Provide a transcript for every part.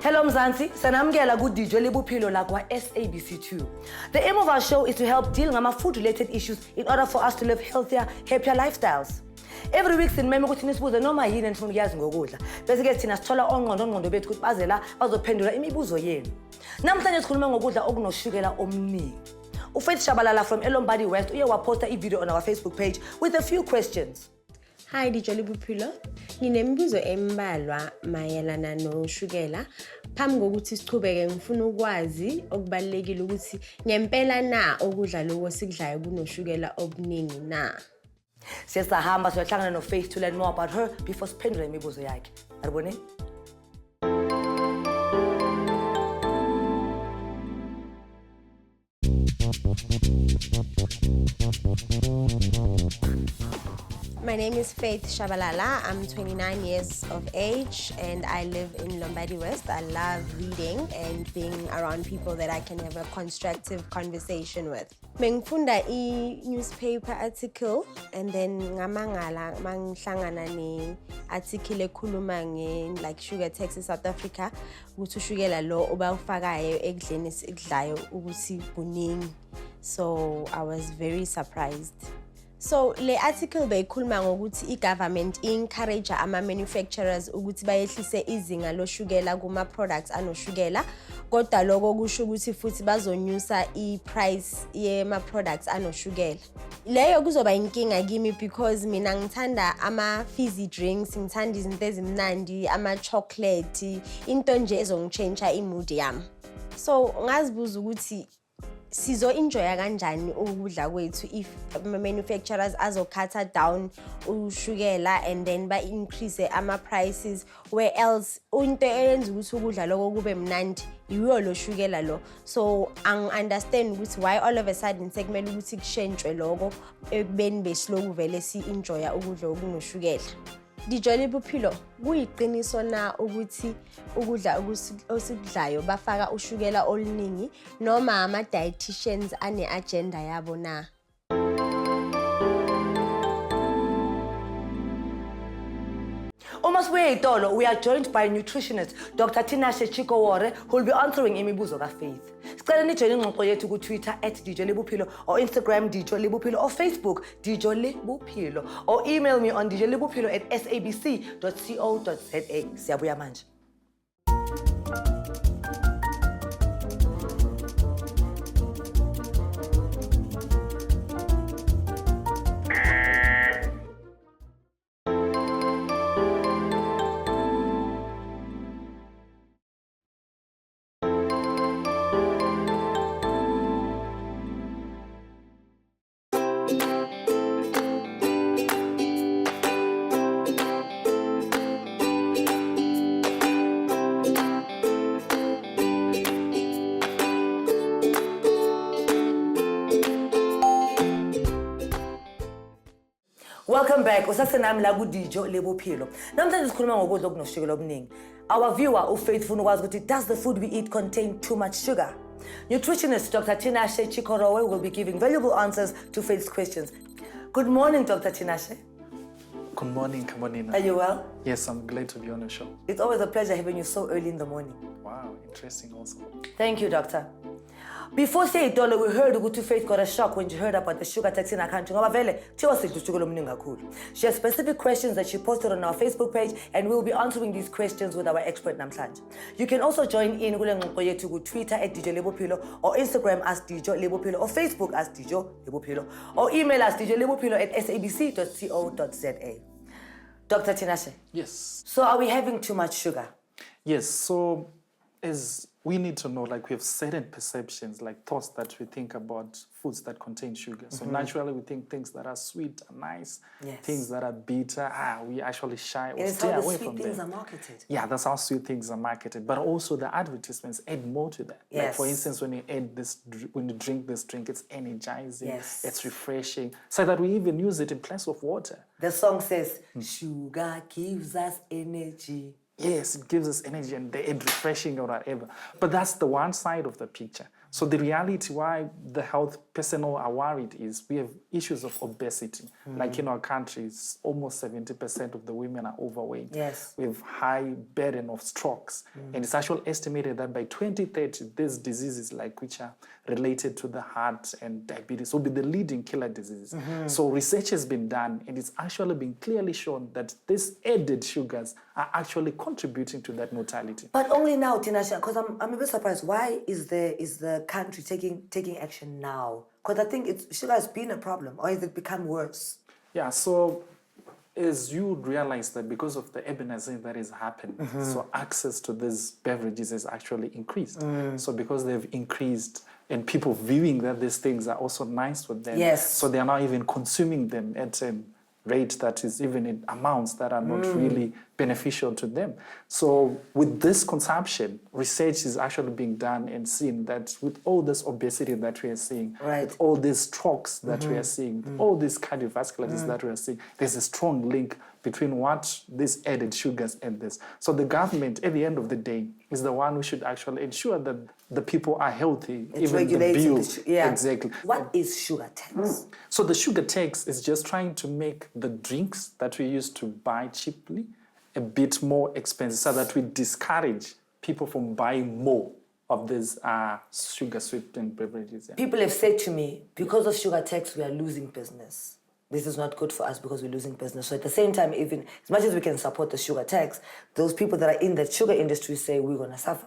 Hello Mzansi, sanamukela ku Dijo Le Bophelo la kwa SABC2. The aim of our show is to help deal with food-related issues in order for us to live healthier, happier lifestyles. Every week sinimeme ukuthi nisibuze noma yini enifuna ukuyazi ngokudla. Bese ke thina sithola ongqondo bethu ukuthi baze la bazophendula imibuzo yenu. Namhlanje sikhuluma ngokudla okunoshukela omningi. UFaith Shabalala from Elombadi West uye waposta i-video on our Facebook page with a few questions. Hi Dijo Le Bophelo. Nginemibuzo embalwa mayelana noshukela. Phambi kokuthi sichubeke ngifuna ukwazi okubalekile ukuthi ngempela na okudla lokho sikudlayo kunoshukela obuningi na. Siyahamba siyohlangana noFaith to learn more about her before siphendula imibuzo yakhe. Aribone? My name is Faith Shabalala. I'm 29 years of age and I live in Lombardy West. I love reading and being around people that I can have a constructive conversation with. Mengifunda newspaper article and then ngamangala mangihlangana ne article ekhuluma nge like sugar tax in South Africa ukuthi ushukela lo obawufakayo ekudleni esikudlayo ukuthi kuningi. So I was very surprised. So le article beyikhuluma ngokuthi i-government encourage ama-manufacturers ukuthi bayehlise izinga loshukela kuma products anoshukela kodwa lokho kusho ukuthi futhi bazonyusa i-price yema-products anoshukela. Leyo kuzoba inkinga kimi because mina ngithanda ama-fizzy drinks, ngithanda izinto ezimnandi, ama-chocolate, into nje ezongitshentsha i-mood yami. So ngazibuza ukuthi sizo-enjoya kanjani ukudla kwethu if manufacturers azokhatha down ushukela and then ba-increase ama-prices where else into eyenza ukuthi ukudla lokho kube mnandi yiyo lo shukela lo. So angi-understand ukuthi why all of a sudden sekumele ukuthi kushentshwe lokho ekubeni besiloku vele si-enjoya ukudla okunoshukela. Dijo Le Bophelo, kuyiqiniso na ukuthi ukudla osikudlayo bafaka ushukela oluningi noma ama-dietitians ane-agenda yabo na? Uma sibuye itolo, we are joined by nutritionist Dr. Tinashe Chikowore who will be answering imibuzo kaFaith. Sicela nijoyine ingxoxo yethu ku Twitter @Dijo Le Bophelo or Instagram Dijo Le Bophelo or Facebook Dijo Le Bophelo or email me on dijolebophelo@sabc.co.za. Siyabuya manje. Welcome back. Usasenami la ku Dijo Le Bophelo. Namhlanje sikhuluma ngokudla okunoshukela omningi. Our viewer uFaith ufuna ukwazi ukuthi does the food we eat contain too much sugar? Nutritionist Dr. Tinashe Chikowore will be giving valuable answers to Faith's questions. Good morning, Dr. Tinashe. Good morning, Kamonina. Are you well? Yes, I'm glad to be on the show. It's always a pleasure having you so early in the morning. Wow, interesting also. Thank you, doctor. Before saying dollar, we heard ukuthi Faith got a shock when she heard about the sugar tax in our country. Ngoba vele thiwa sidla ushukela omningi kakhulu. She has specific questions that she posted on our Facebook page and we'll be answering these questions with our expert namhlanje. You can also join in kule ngxoxo yethu ku Twitter @Dijo Le Bophelo or Instagram as Dijo Le Bophelo or Facebook as Dijo Le Bophelo or email us dijolebophelo@sabc.co.za. Dr. Tinashe. Yes. So are we having too much sugar? Yes, so as we need to know, like we have certain perceptions, like thoughts that we think about foods that contain sugar. So naturally we think things that are sweet are nice, Yes. things that are bitter, we actually shy or It's stay how the away sweet from things them. are marketed. Yeah, that's how sweet things are marketed. But also the advertisements add more to that. Like Yes. for instance, when you drink this drink, it's energizing, Yes. it's refreshing, so that we even use it in place of water. The song says, sugar gives us energy. Yes, it gives us energy and they add refreshing or whatever. But that's the one side of the picture. So the reality why the health personnel are worried is we have issues of obesity. Like in our countries, almost 70% of the women are overweight. Yes. We have high burden of strokes. And it's actually estimated that by 2030, these diseases like which are related to the heart and diabetes will be the leading killer diseases. So research has been done and it's actually been clearly shown that these added sugars are actually contributing to that mortality. But only now, Tinashe, because I'm a bit surprised. Why is the country taking action now? Because I think sugar has been a problem, or has it become worse? Yeah, so as you would realize that because of the urbanization that is happening, so access to these beverages has actually increased. So because they've increased and people viewing that these things are also nice for them, Yes. so they are now even consuming them at a rate that is even in amounts that are not really beneficial to them. So with this consumption, research is actually being done and seen that with all this obesity that we are seeing, with all these strokes that we are seeing, with all these cardiovascular diseases that we are seeing, there's a strong link between what these added sugars and this. So the government, at the end of the day, is the one who should actually ensure that the people are healthy, It's even the regulating bills. Exactly. What is sugar tax? So the sugar tax is just trying to make the drinks that we used to buy cheaply a bit more expensive so that we discourage people from buying more of these sugar-sweetened beverages. Yeah. People have said to me, because of sugar tax, we are losing business. This is not good for us because we're losing business. So at the same time, even as much as we can support the sugar tax, those people that are in the sugar industry say we're going to suffer.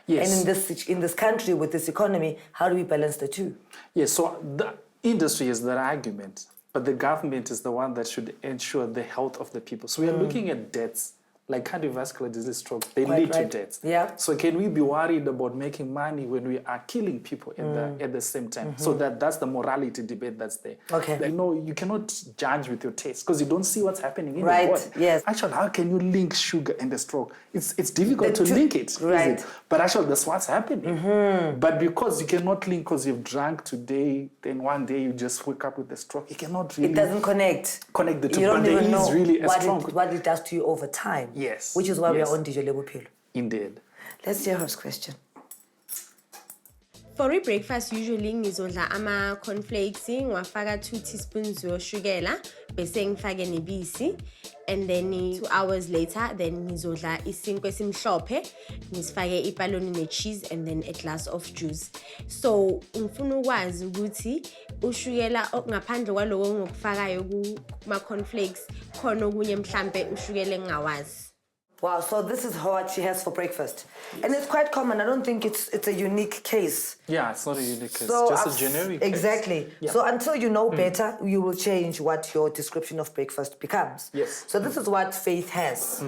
Yes. And in this country with this economy, how do we balance the two? Yes, so the industry is their argument, but the government is the one that should ensure the health of the people. So we are looking at deaths, like cardiovascular disease, stroke, they lead to deaths. Yeah. So can we be worried about making money when we are killing people at the same time? So that's the morality debate that's there. Okay. Like, you cannot judge with your taste because you don't see what's happening in the Right, body. yes. Actually, how can you link sugar and the stroke? It's difficult to link it, right. is it? But actually, that's what's happening. But because you cannot link because you've drank today, then one day you just wake up with a stroke, you cannot really... It doesn't connect the two. You don't but even know really what it does to you over time. Yes. Which is why we Yes. are on Dijo Le Bophelo. Indeed. Let's hear her question. For breakfast, usually ngizodla ama cornflakes, ngiwafaka 2 teaspoons yoshukela, bese ngifake nebisi, and then 2 hours later, then ngizodla isinkwe esimhlophe, ngisifake ipaloni ne-cheese, and then a glass of juice. So ngifuna ukwazi ukuthi ushukela ngaphandle kwaloko ngokufakayo kuma cornflakes khona okunye mhlambe ushukela engawazi. Wow, so this is what she has for breakfast. And it's quite common. I don't think it's a unique case. Yeah, it's not a unique case. So Just a generic case. Exactly. Yeah. So until you know better, you will change what your description of breakfast becomes. Yes. So this is what Faith has.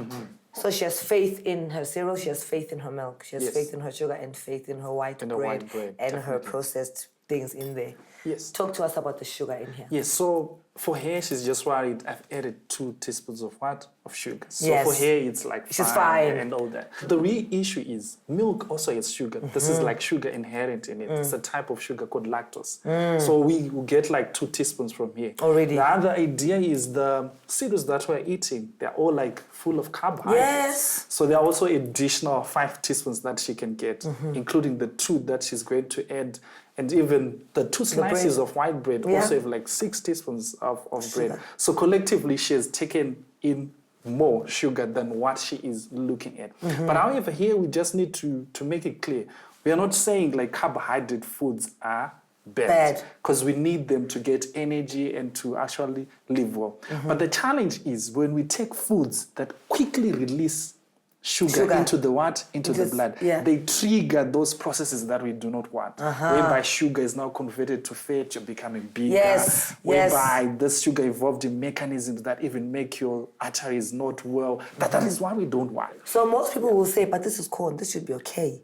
So she has faith in her cereal, she has faith in her milk, she has faith in her sugar, and faith in her white bread, and her processed things in there. Yes. Talk to us about the sugar in here. Yes, so for her, she's just worried I've added 2 teaspoons of what? Of sugar. So Yes. for her, it's like She's fine. and all that. The real issue is milk also has sugar. This is like sugar inherent in it. It's a type of sugar called lactose. So we will get like 2 teaspoons from here. Already. The other idea is the cereals that we're eating, they're all like full of carbohydrates. Yes. So there are also additional 5 teaspoons that she can get, including the 2 that she's going to add. And even the 2 slices of white bread also have like 6 teaspoons of bread. So collectively, she has taken in more sugar than what she is looking at. But however, here we just need to make it clear. We are not saying like carbohydrate foods are bad because we need them to get energy and to actually live well. But the challenge is when we take foods that quickly release sugar into the what? Into the blood. Yeah. They trigger those processes that we do not want. Whereby sugar is now converted to fat, you're becoming bigger. Yes. Whereby this sugar evolved in mechanisms that even make your arteries not well. That is what we don't want. So most people will say, but this is corn, this should be okay.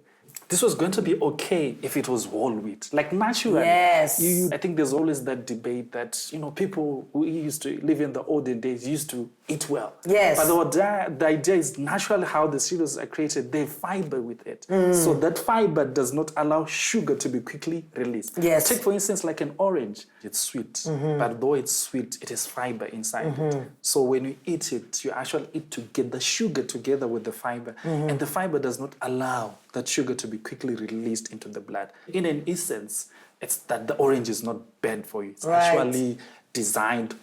This was going to be okay if it was whole wheat. Like naturally. Yes. I think there's always that debate that, people who used to live in the olden days used to eat well. Yes. But the idea is naturally how the cereals are created, they have fiber with it. So that fiber does not allow sugar to be quickly released. Yes. Take, for instance, like an orange. It's sweet, but though it's sweet, it has fiber inside it. So when you eat it, you actually eat to get the sugar together with the fiber. And the fiber does not allow that sugar to be quickly released into the blood. In an essence, it's that the orange is not bad for you. It's actually designed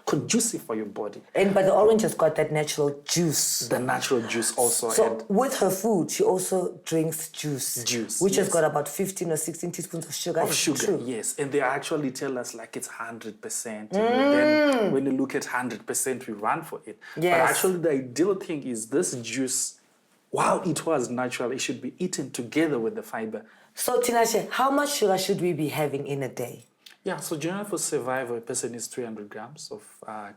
conducive for your body. But the orange has got that natural juice. The natural juice also. So with her food, she also drinks juice. Which has got about 15 or 16 teaspoons of sugar. Of sugar, true? Yes. And they actually tell us like it's 100%. Then when you look at 100%, we run for it. Yes. But actually the ideal thing is this juice, while it was natural, it should be eaten together with the fiber. So Tinashe, how much sugar should we be having in a day? Yeah, so generally for survival, a person needs 300 grams of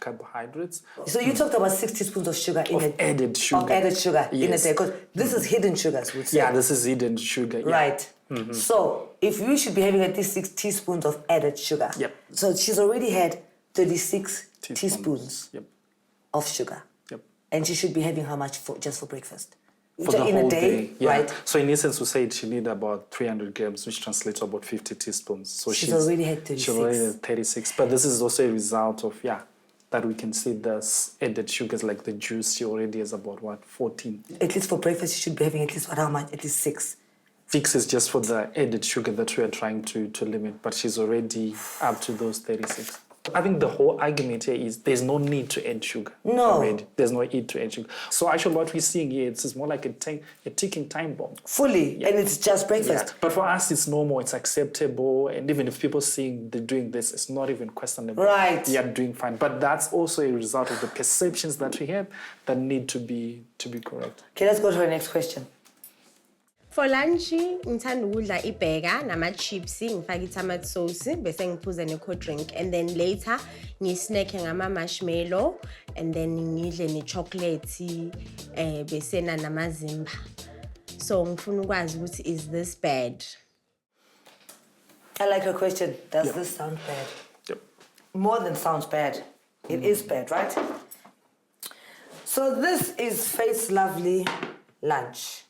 carbohydrates. So you talked about 6 teaspoons of sugar in a day. Added sugar. Of added sugar in a day. Because this is hidden sugars, would say. Yeah, this is hidden sugar. Yeah. Right. So if you should be having at least 6 teaspoons of added sugar. Yep. So she's already had 36 teaspoons of sugar. Yep. And she should be having how much just for breakfast? For the whole day, yeah. Right? So in essence, we said she need about 300 grams, which translates to about 50 teaspoons. So she's already had 36. She's already had 36. But this is also a result of, that we can see the added sugars like the juice. She already has about, 14. At least for breakfast, she should be having at least, how much? At least 6. 6 is just for the added sugar that we are trying to limit. But she's already up to those 36. I think the whole argument here is there's no need to add sugar. No. Already. There's no need to add sugar. So actually what we're seeing here, it's more like a ticking time bomb. Fully. Yeah. And it's just breakfast. Yeah. But for us, it's normal, it's acceptable. And even if people seeing they're doing this, it's not even questionable. Right. They are doing fine. But that's also a result of the perceptions that we have that need to be correct. Okay, let's go to our next question. For lunch, ngithanda ukudla ibheka nama-chips, ngifake i-tomato sauce, bese ngiphuze ne-cold drink. And then later, ngisnacke ngama-marshmallow, and then ngidle ne-chocolate, bese namazimba. So ngifuna ukwazi ukuthi, is this bad? I like your question. Does this sound bad? Yep. More than sounds bad. It is bad, right? So this is Faith's lovely lunch.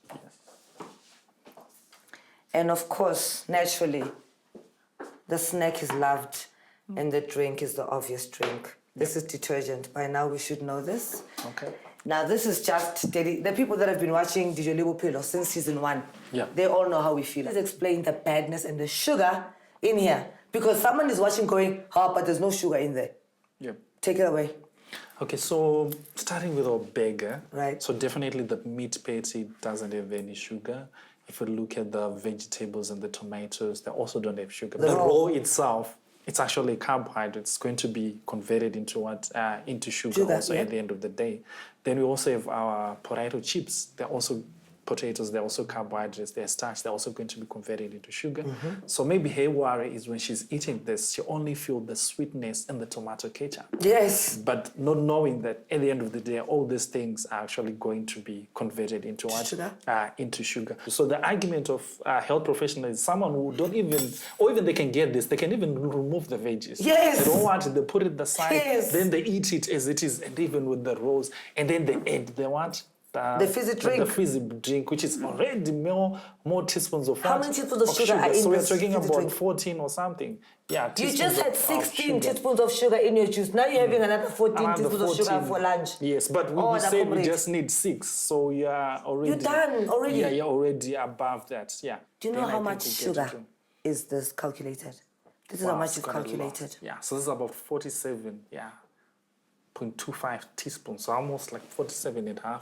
And of course, naturally, the snack is loved and the drink is the obvious drink. This is detergent. By now, we should know this. Okay. Now, this is just the people that have been watching Dijo Le Bophelo since season 1. Yeah. They all know how we feel. Let's explain the badness and the sugar in here. Because someone is watching going, but there's no sugar in there. Yep. Take it away. Okay, so starting with our burger. Right. So definitely the meat patty doesn't have any sugar. If you look at the vegetables and the tomatoes, they also don't have sugar. The roll itself, it's actually a carbohydrate. It's going to be converted into into sugar also at the end of the day. Then we also have our potato chips. They're also potatoes, they're also carbohydrates, they're starch, they're also going to be converted into sugar. So maybe her worry is when she's eating this, she only feels the sweetness and the tomato ketchup. Yes. But not knowing that at the end of the day, all these things are actually going to be converted into what? Sugar. Into sugar. So the argument of health professionals is someone who don't even, or even they can get this, they can even remove the veggies. Yes. They don't want it, they put it aside, then they eat it as it is, and even with the rolls, and then they add, they want the fizzy drink. The fizzy drink, which is already more teaspoons of How many teaspoons of sugar are in So we're this talking fizzy about drink? 14 or something. Yeah, You just had 16 sugar. teaspoons of sugar in your juice. Now you're having another 14 teaspoons of sugar for lunch. Yes, but we said we just need 6, so you're already... You're done already? Yeah, you're already above that, yeah. Do you know how much sugar is this calculated? This is how much it's calculated. Yeah, so this is about 47, 0.25 teaspoons, so almost like 47.5.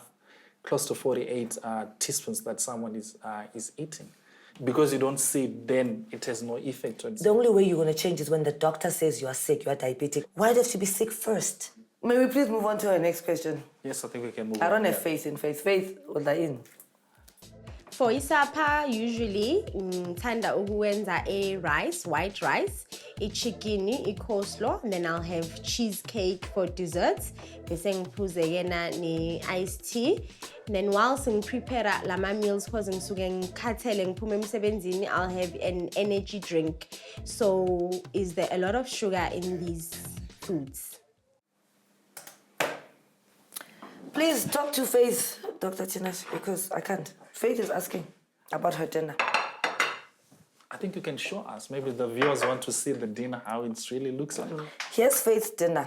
Close to 48 teaspoons that someone is eating. Because you don't see it, then it has no effect on it. The only way you're going to change is when the doctor says you are sick, you are diabetic. Why do you have to be sick first? May we please move on to our next question? Yes, I think we can move on. I don't have faith in Faith. Faith, what are in? For isapha, usually ngithanda ukuwenza a rice, white rice, a chicken, a coleslaw, and then I'll have cheesecake for dessert. Bese ngiphuze yena ne iced tea. Then whilst ngiprepare lama meals because ngisuke ngikhathele ngiphume emsebenzini, I'll have an energy drink. So is there a lot of sugar in these foods? Please talk to Faith, Dr. Tinash, because I can't. Faith is asking about her dinner. I think you can show us. Maybe the viewers want to see the dinner, how it really looks like. Here's Faith's dinner.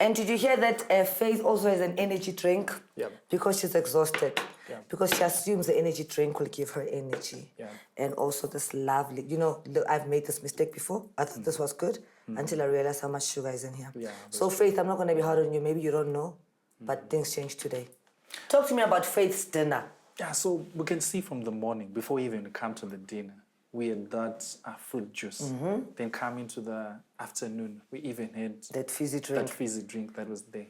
And did you hear that Faith also has an energy drink? Yeah. Because she's exhausted. Yeah. Because she assumes the energy drink will give her energy. Yeah. And also this lovely, I've made this mistake before. I thought this was good until I realized how much sugar is in here. Yeah, so Faith, I'm not going to be hard on you. Maybe you don't know, but things changed today. Talk to me about Faith's dinner. Yeah, so we can see from the morning, before we even come to the dinner, we had that fruit juice. Then come into the afternoon, we even had That fizzy drink. That fizzy drink that was there.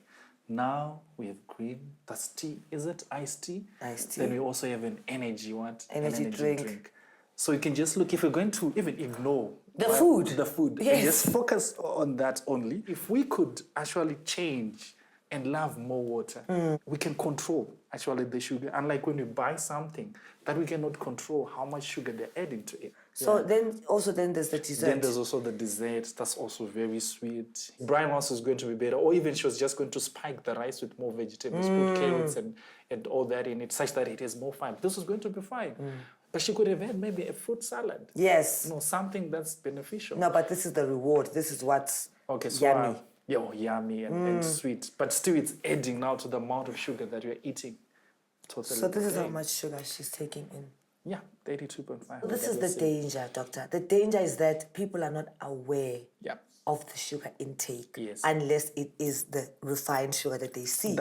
Now we have green, that's tea. Is it iced tea? Iced tea. Then we also have an energy what? Energy An drink. So you can just look, if you're going to even ignore The food. Yes. And just focus on that only. If we could actually change and love more water, we can control actually the sugar. Unlike when we buy something that we cannot control how much sugar they're adding to it. So then there's the dessert. Then there's also the dessert. That's also very sweet. Brian House is going to be better. Or even she was just going to spike the rice with more vegetables, put carrots and all that in it, such that it has more fiber. This is going to be fine. But she could have had maybe a fruit salad. Yes. Something that's beneficial. No, but this is the reward. This is what's yummy. Yummy and sweet. But still, it's adding now to the amount of sugar that you're eating. Totally. So this is how much sugar she's taking in. Yeah, 32.5. This is the danger, doctor. The danger is that people are not aware of the sugar intake unless it is the refined sugar that they see.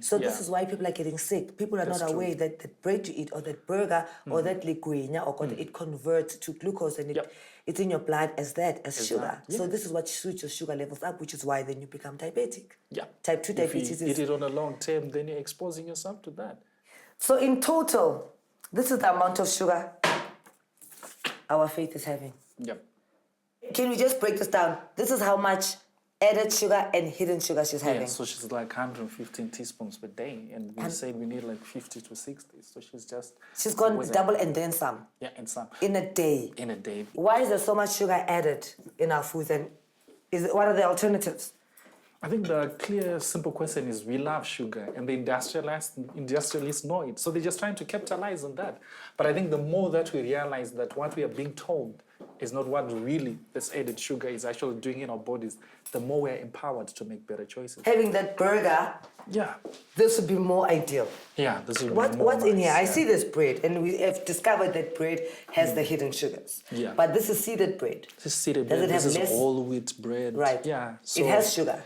So this is why people are getting sick. People are not aware that the bread you eat or that burger or that liquina or it converts to glucose and it's in your blood as sugar. So this is what shoots your sugar levels up, which is why then you become diabetic. Yeah. Type 2 diabetes If you eat it on a long term, then you're exposing yourself to that. So in total, this is the amount of sugar our Faith is having. Yep. Can we just break this down? This is how much added sugar and hidden sugar she's having. Yeah, so she's like 115 teaspoons per day, and we said we need like 50 to 60. So she's gone double and then some. Yeah, and some. In a day. In a day. Why is there so much sugar added in our foods, and what are the alternatives? I think the clear, simple question is we love sugar, and the industrialists know it. So they're just trying to capitalize on that. But I think the more that we realize that what we are being told is not what really this added sugar is actually doing in our bodies, the more we're empowered to make better choices. Having that burger, this would be more ideal. Yeah, this would be more What's in here? nice, I see this bread, and we have discovered that bread has the hidden sugars. Yeah. But this is seeded bread. This is seeded bread. This is all wheat bread. Right. Yeah. So it has sugar.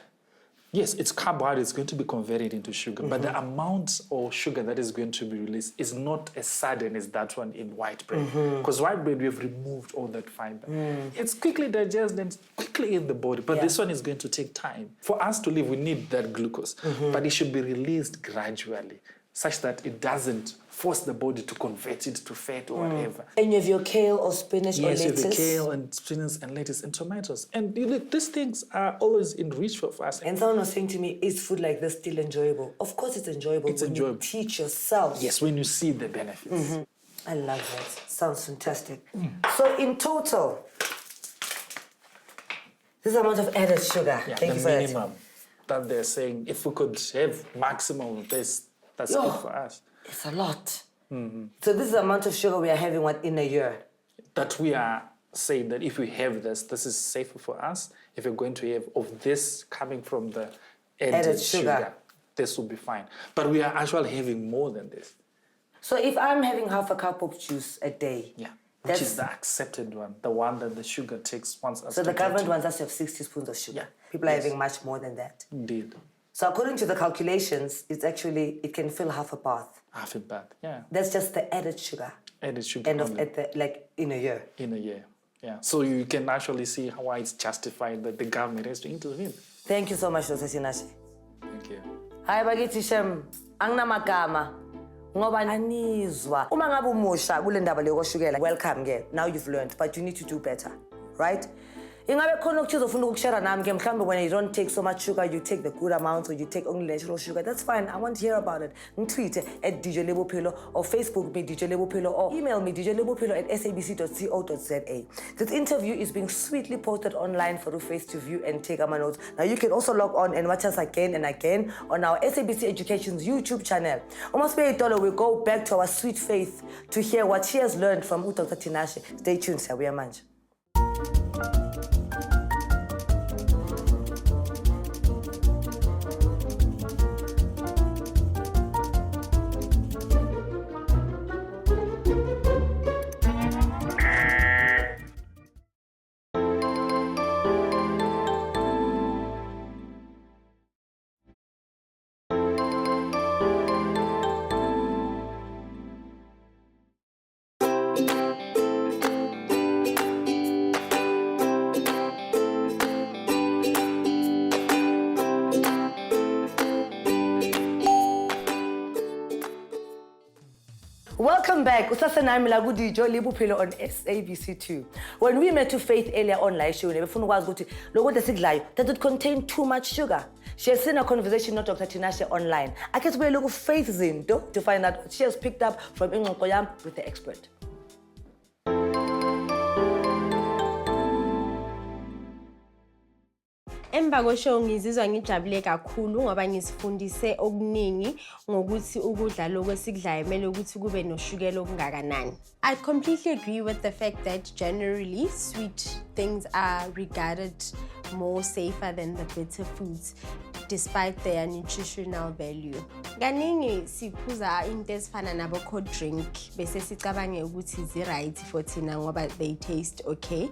Yes, it's carbohydrate. It's going to be converted into sugar. But the amount of sugar that is going to be released is not as sudden as that one in white bread. Because white bread, we have removed all that fiber. It's quickly digested and quickly in the body. But this one is going to take time. For us to live, we need that glucose. But it should be released gradually, such that it doesn't force the body to convert it to fat or whatever. And you have your kale or spinach or lettuce? Yes, you have the kale and spinach and lettuce and tomatoes. And these things are always in reach for us. And someone was saying to me, is food like this still enjoyable? Of course it's enjoyable when you teach yourself. Yes, when you see the benefits. I love that. Sounds fantastic. So in total, this amount of added sugar. Yeah, Thank you the for minimum that they're saying, if we could have maximum of this, that's good for us. It's a lot. So this is the amount of sugar we are having in a year? That we are saying that if we have this is safer for us. If you're going to have of this coming from the added sugar, this will be fine. But we are actually having more than this. So if I'm having half a cup of juice a day, which is the accepted one, the one that the sugar takes once. So the government wants us to have 60 spoons of sugar. People are having much more than that. Indeed. So according to the calculations, it can fill half a bath. Half a bath, yeah. That's just the added sugar. Added sugar. In a year. In a year, yeah. So you can actually see why it's justified that the government has to intervene. Thank you so much, Dr. Sinashe. Thank you. Hi, bakithi Shem. Anginamagama. Ngoba anizwa. Uma ngabe umusha kule ndaba leyokushukela, welcome ke. Now you've learned, but you need to do better, right? Ingabe khona ukuthi uzofuna ukushare nami ke mhlambe when you don't take so much sugar, you take the good amount or you take only natural sugar. That's fine. I want to hear about it. Tweet at Dijo Le Bophelo or Facebook me Dijo Le Bophelo or email me dijolebophelo@sabc.co.za. This interview is being sweetly posted online for Faith to view and take my notes. Now you can also log on and watch us again and again on our SABC Education's YouTube channel. Almost we'll go back to our sweet Faith to hear what she has learned from Dr. Tinashe. Stay tuned, Sabuya Manje. back. Usasenami la ku Dijo Le Bophelo on SABC2. When we met to Faith earlier on live show, befuna ukwazi ukuthi lokho esikudlayo does it contain too much sugar? She has seen a conversation with Dr. Tinashe online. I guess we look at Faith Zinto to find out what she has picked up from Ingxoxo Yam with the expert. Emva kweshow ngizizwa ngijabule kakhulu ngoba ngisifundise okuningi ngokuthi ukudla lokho esikudlayo kumele ukuthi kube noshukela okungakanani. I completely agree with the fact that generally sweet things are regarded more safer than the bitter foods despite their nutritional value. Kaningi siphuza into ezifana nabo cold drink bese sicabange ukuthi zi right for thina ngoba they taste okay.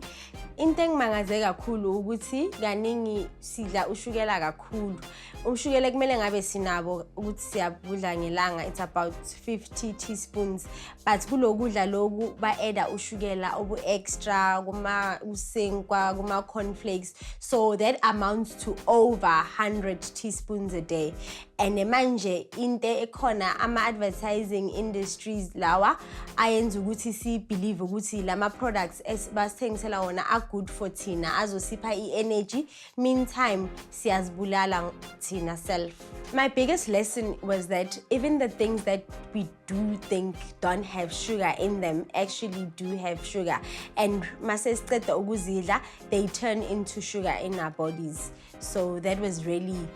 Into engimangaze kakhulu ukuthi kaningi sidla ushukela kakhulu. Umshukela kumele ngabe sinabo ukuthi siyabudla ngelanga, it's about 50 teaspoons, but kulokudla loku ba-add ushukela obu extra kuma usinkwa kuma cornflakes, so that amounts to over 100 teaspoons a day. And manje inte ekhona ama-advertising industries lawa ayenza ukuthi si-believe ukuthi lama products basithengisela wona are good for thina, azosipha i-energy, meantime siyazibulala thina self. My biggest lesson was that even the things that we do think don't have sugar in them actually do have sugar, and masesiceda ukuzidla they turn into sugar in our bodies. So that was really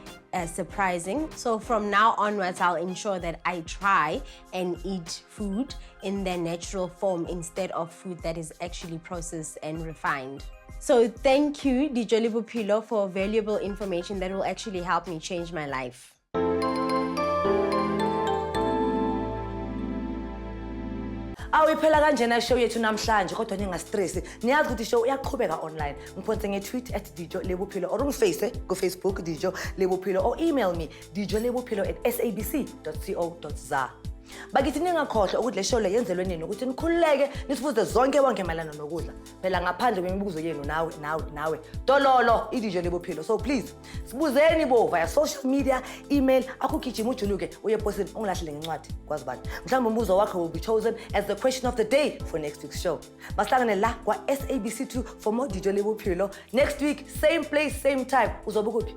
surprising. So from now onwards, I'll ensure that I try and eat food in their natural form instead of food that is actually processed and refined. So thank you, Dijo Le Bophelo, for valuable information that will actually help me change my life. Awiphela kanjena show yethu namhlanje kodwa ningastress. Niyazi ukuthi show iyaqhubeka online. Ngiphonse nge-tweet @Dijo Le Bophelo or ungiface ku Facebook Dijo Le Bophelo or email me dijolebophelo@sabc.co.za. Bakithi ningakhohlwa ukuthi le show le yenzelwe nini ukuthi nikhululeke nisibuze zonke wonke malana nokudla. Phela ngaphandle kwemibuzo yenu nawe. Tololo iDijo Le Bophelo. So please sibuzeni bo via social media, email, akugijima ujuluke uye postini unglahlele ngencwadi kwazi bani. Mhlawumbe umbuzo wakho will be chosen as the question of the day for next week's show. Bahlangane la kwa SABC2 for more Dijo Le Bophelo. Next week same place same time. Uzobe kuphi?